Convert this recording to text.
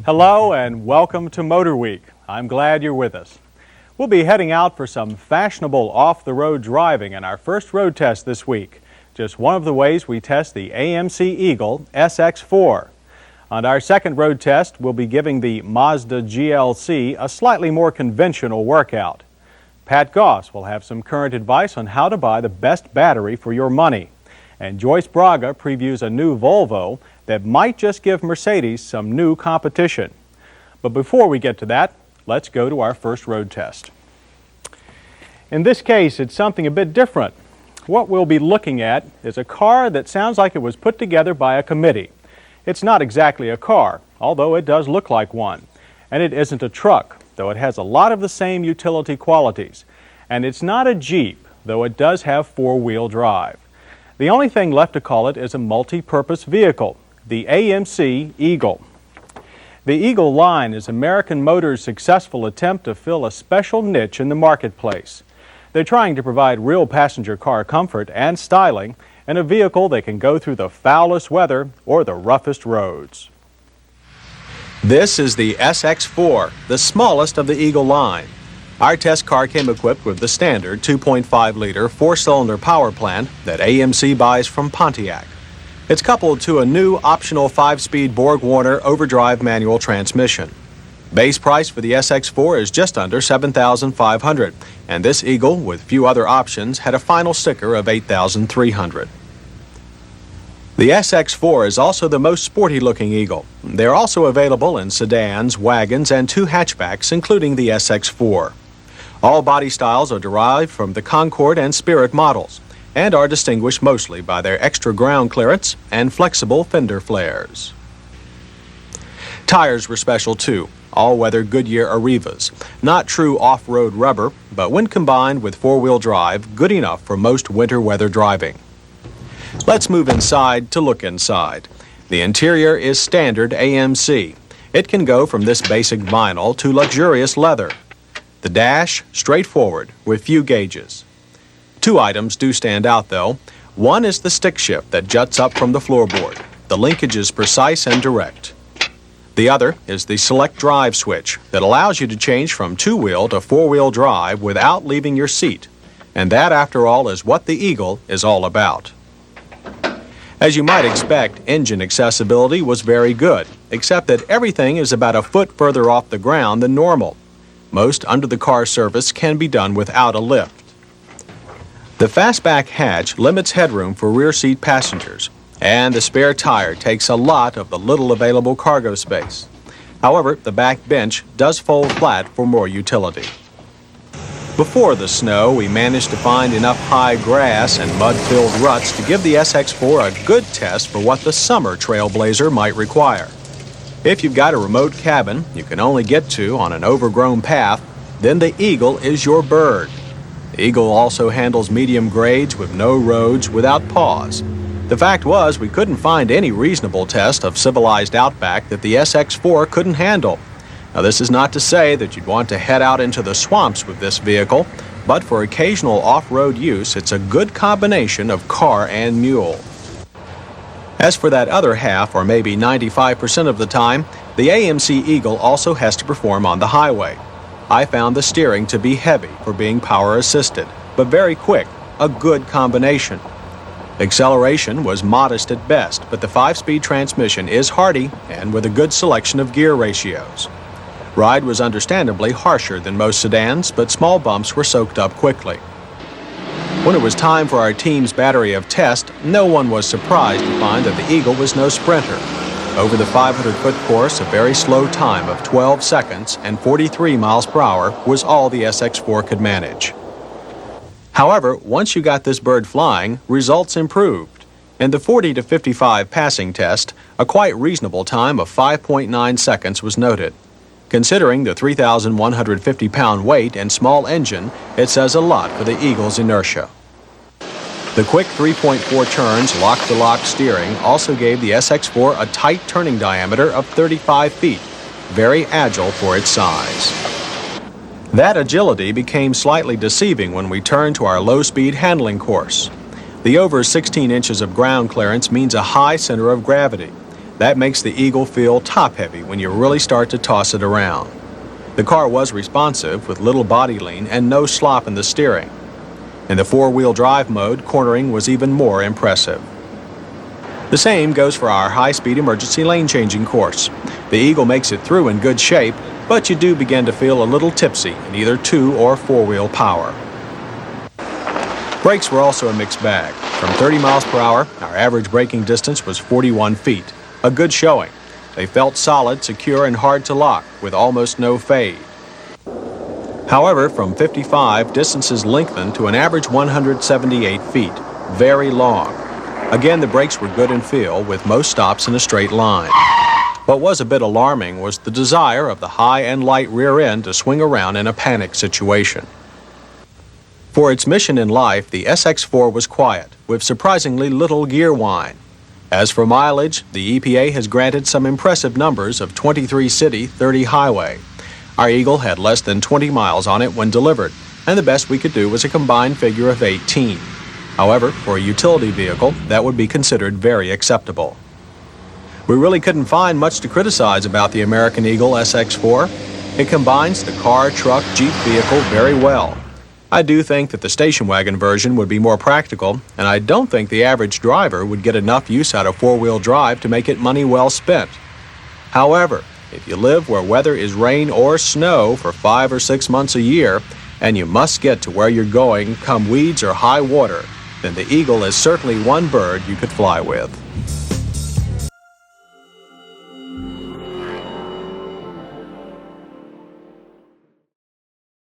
Hello and welcome to MotorWeek. I'm glad you're with us. We'll be heading out for some fashionable off-the-road driving in our first road test this week. Just one of the ways we test the AMC Eagle SX4. On our second road test, we'll be giving the Mazda GLC a slightly more conventional workout. Pat Goss will have some current advice on how to buy the best battery for your money. And Joyce Braga previews a new Volvo that might just give Mercedes some new competition. But before we get to that, let's go to our first road test. In this case, it's something a bit different. What we'll be looking at is a car that sounds like it was put together by a committee. It's not exactly a car, although it does look like one. And it isn't a truck, though it has a lot of the same utility qualities. And it's not a Jeep, though it does have four-wheel drive. The only thing left to call it is a multi-purpose vehicle, the AMC Eagle. The Eagle line is American Motors' successful attempt to fill a special niche in the marketplace. They're trying to provide real passenger car comfort and styling in a vehicle that can go through the foulest weather or the roughest roads. This is the SX4, the smallest of the Eagle line. Our test car came equipped with the standard 2.5-liter four-cylinder power plant that AMC buys from Pontiac. It's coupled to a new optional 5-speed Borg-Warner overdrive manual transmission. Base price for the SX4 is just under $7,500, and this Eagle, with few other options, had a final sticker of $8,300. The SX4 is also the most sporty-looking Eagle. They're also available in sedans, wagons, and two hatchbacks, including the SX4. All body styles are derived from the Concorde and Spirit models, and are distinguished mostly by their extra ground clearance and flexible fender flares. Tires were special too, all-weather Goodyear Arrivas, not true off-road rubber, but when combined with four-wheel drive, good enough for most winter weather driving. Let's move inside to look inside. The interior is standard AMC. It can go from this basic vinyl to luxurious leather. The dash, straightforward, with few gauges. Two items do stand out, though. One is the stick shift that juts up from the floorboard. The linkage is precise and direct. The other is the select drive switch that allows you to change from two-wheel to four-wheel drive without leaving your seat. And that, after all, is what the Eagle is all about. As you might expect, engine accessibility was very good, except that everything is about a foot further off the ground than normal. Most under-the-car service can be done without a lift. The fastback hatch limits headroom for rear seat passengers, and the spare tire takes a lot of the little available cargo space. However, the back bench does fold flat for more utility. Before the snow, we managed to find enough high grass and mud-filled ruts to give the SX4 a good test for what the summer Trailblazer might require. If you've got a remote cabin you can only get to on an overgrown path, then the Eagle is your bird. The Eagle also handles medium grades with no roads without pause. The fact was, we couldn't find any reasonable test of civilized outback that the SX4 couldn't handle. Now, this is not to say that you'd want to head out into the swamps with this vehicle, but for occasional off-road use, it's a good combination of car and mule. As for that other half, or maybe 95% of the time, the AMC Eagle also has to perform on the highway. I found the steering to be heavy for being power-assisted, but very quick, a good combination. Acceleration was modest at best, but the 5-speed transmission is hardy and with a good selection of gear ratios. Ride was understandably harsher than most sedans, but small bumps were soaked up quickly. When it was time for our team's battery of test, no one was surprised to find that the Eagle was no sprinter. Over the 500-foot course, a very slow time of 12 seconds and 43 miles per hour was all the SX4 could manage. However, once you got this bird flying, results improved. In the 40 to 55 passing test, a quite reasonable time of 5.9 seconds was noted. Considering the 3,150-pound weight and small engine, it says a lot for the Eagle's inertia. The quick 3.4 turns, lock-to-lock steering also gave the SX4 a tight turning diameter of 35 feet, very agile for its size. That agility became slightly deceiving when we turned to our low-speed handling course. The over 16 inches of ground clearance means a high center of gravity. That makes the Eagle feel top-heavy when you really start to toss it around. The car was responsive with little body lean and no slop in the steering. In the four-wheel drive mode, cornering was even more impressive. The same goes for our high-speed emergency lane-changing course. The Eagle makes it through in good shape, but you do begin to feel a little tipsy in either two- or four-wheel power. Brakes were also a mixed bag. From 30 miles per hour, our average braking distance was 41 feet. A good showing. They felt solid, secure, and hard to lock, with almost no fade. However, from 55, distances lengthened to an average 178 feet. Very long. Again, the brakes were good in feel, with most stops in a straight line. What was a bit alarming was the desire of the high and light rear end to swing around in a panic situation. For its mission in life, the SX4 was quiet, with surprisingly little gear whine. As for mileage, the EPA has granted some impressive numbers of 23 city, 30 highway. Our Eagle had less than 20 miles on it when delivered, and the best we could do was a combined figure of 18. However, for a utility vehicle, that would be considered very acceptable. We really couldn't find much to criticize about the American Eagle SX4. It combines the car, truck, Jeep vehicle very well. I do think that the station wagon version would be more practical, and I don't think the average driver would get enough use out of four-wheel drive to make it money well spent. However, if you live where weather is rain or snow for 5 or 6 months a year, and you must get to where you're going come weeds or high water, then the Eagle is certainly one bird you could fly with.